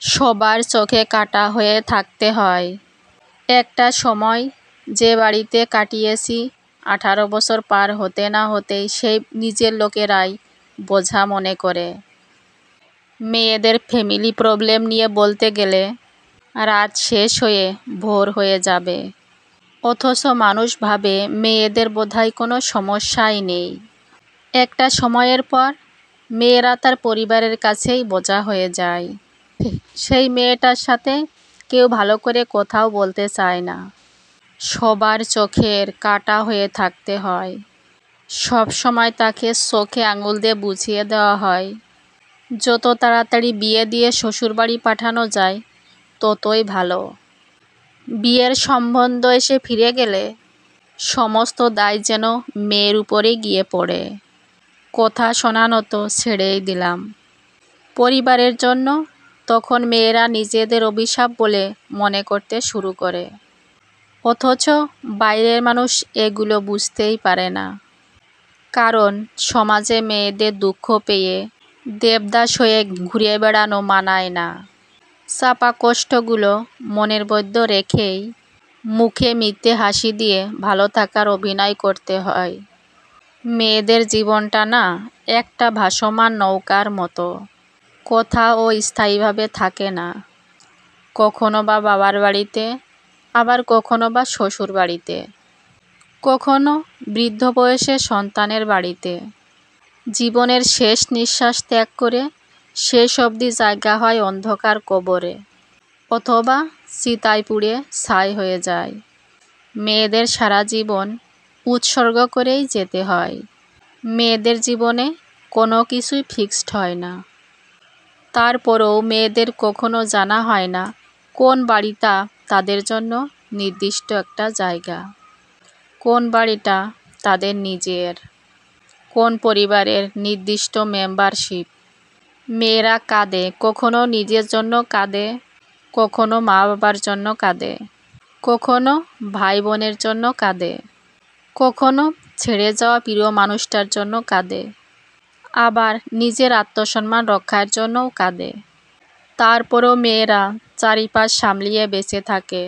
সবার চোখে কাটা হয়ে থাকতে হয়। একটা সময় যে বাড়িতে কাটিয়েছি 18 বছর পার হতে না হতেই সেই নিজের লোকেরাই বোঝা মনে করে। মেয়েদের ফ্যামিলি প্রবলেম নিয়ে বলতে গেলে রাত শেষ হয়ে ভোর হয়ে যাবে, অথচ মানুষ ভাবে মেয়েদের বোধহয় কোনো সমস্যাই নেই। একটা সময়ের পর মেয়েরা তার পরিবারের কাছেই বোঝা হয়ে যায়। সেই মেয়েটার সাথে কেউ ভালো করে কথাও বলতে চায় না। সবার চোখের কাটা হয়ে থাকতে হয়। সব সময় তাকে চোখে আঙুল দিয়ে বুঝিয়ে দেওয়া হয়, যত তাড়াতাড়ি বিয়ে দিয়ে শ্বশুরবাড়ি পাঠানো যায় ততই ভালো। বিয়ের সম্বন্ধ এসে ফিরে গেলে সমস্ত দায় যেন মেয়ের উপরেই গিয়ে পড়ে। কথা শোনানো তো ছেড়েই দিলাম, পরিবারের জন্য তখন মেয়েরা নিজেদের অভিশাপ বলে মনে করতে শুরু করে। অথচ বাইরের মানুষ এগুলো বুঝতেই পারে না। কারণ সমাজে মেয়েদের দুঃখ পেয়ে দেবদাস হয়ে ঘুরে বেড়ানো মানায় না। চাপা কষ্টগুলো মনের মধ্যে রেখেই মুখে মিথ্যে হাসি দিয়ে ভালো থাকার অভিনয় করতে হয়। মেয়েদের জীবনটা না একটা ভাসমান নৌকার মতো, কোথাও স্থায়ীভাবে থাকে না। কখনো বা বাবার বাড়িতে, আবার কখনো বা শ্বশুর বাড়িতে, কখনো বৃদ্ধ বয়সে সন্তানের বাড়িতে। জীবনের শেষ নিঃশ্বাস ত্যাগ করে শেষ অবধি জায়গা হয় অন্ধকার কবরে, অথবা চিতায় পুড়ে ছাই হয়ে যায়। মেয়েদের সারা জীবন উৎসর্গ করেই যেতে হয়। মেয়েদের জীবনে কোনো কিছুই ফিক্সড হয় না। তারপরেও মেয়েদের কখনো জানা হয় না কোন বাড়িটা তাদের জন্য নির্দিষ্ট একটা জায়গা, কোন বাড়িটা তাদের নিজের, কোন পরিবারের নির্দিষ্ট মেম্বারশিপ। মেয়েরা কাঁদে, কখনো নিজের জন্য কাঁদে, কখনো মা বাবার জন্য কাঁদে, কখনো ভাই বোনের জন্য কাঁদে, কখনো ছেড়ে যাওয়া প্রিয় মানুষটার জন্য কাঁদে, আবার নিজের আত্মসম্মান রক্ষার জন্যও কাঁদে। তারপরেও মেয়েরা চারিপাশ সামলিয়ে বেঁচে থাকে,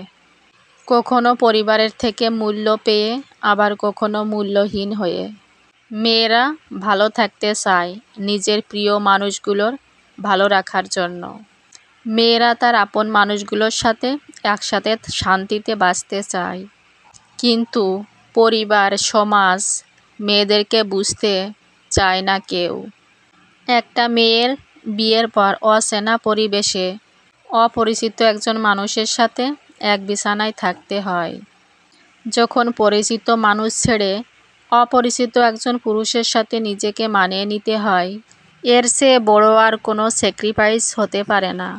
কখনো পরিবারের থেকে মূল্য পেয়ে, আবার কখনো মূল্যহীন হয়ে। মেয়েরা ভালো থাকতে চায় নিজের প্রিয় মানুষগুলোর ভালো রাখার জন্য। মেয়েরা তার আপন মানুষগুলোর সাথে একসাথে শান্তিতে বাঁচতে চায়। কিন্তু পরিবার, সমাজ মেয়েদেরকে বুঝতে চায় না কেউ। একটা মেয়ের বিয়ের পর অচেনা পরিবেশে অপরিচিত একজন মানুষের সাথে এক বিছানায় থাকতে হয়। যখন পরিচিত মানুষ ছেড়ে অপরিচিত একজন পুরুষের সাথে নিজেকে মানিয়ে নিতে হয়, এর চেয়ে বড় আর কোনো স্যাক্রিফাইস হতে পারে না।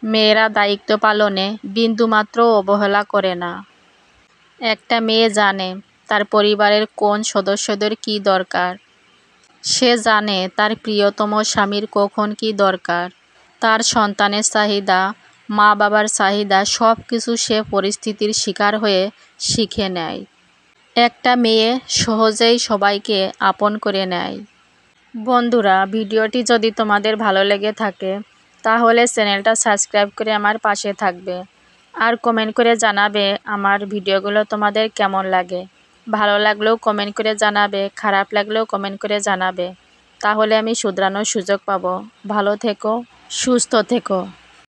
মেয়েরা দায়িত্ব পালনে বিন্দুমাত্র অবহেলা করে না। একটা মেয়ে জানে তার পরিবারের কোন সদস্যদের কী দরকার। সে জানে তার প্রিয়তম স্বামীর কখন কী দরকার। তার সন্তানের চাহিদা, মা বাবার চাহিদা, সব কিছু সে পরিস্থিতির শিকার হয়ে শিখে নেয়। একটা মেয়ে সহজেই সবাইকে আপন করে নেয়। বন্ধুরা, ভিডিওটি যদি তোমাদের ভালো লেগে থাকে তাহলে চ্যানেলটা সাবস্ক্রাইব করে আমার পাশে থাকবে, আর কমেন্ট করে জানাবে আমার ভিডিওগুলো তোমাদের কেমন লাগে। ভালো লাগলেও কমেন্ট করে জানাবে, খারাপ লাগলেও কমেন্ট করে জানাবে, তাহলে আমি শুধরানোর সুযোগ পাবো। ভালো থেকো, সুস্থ থেকো।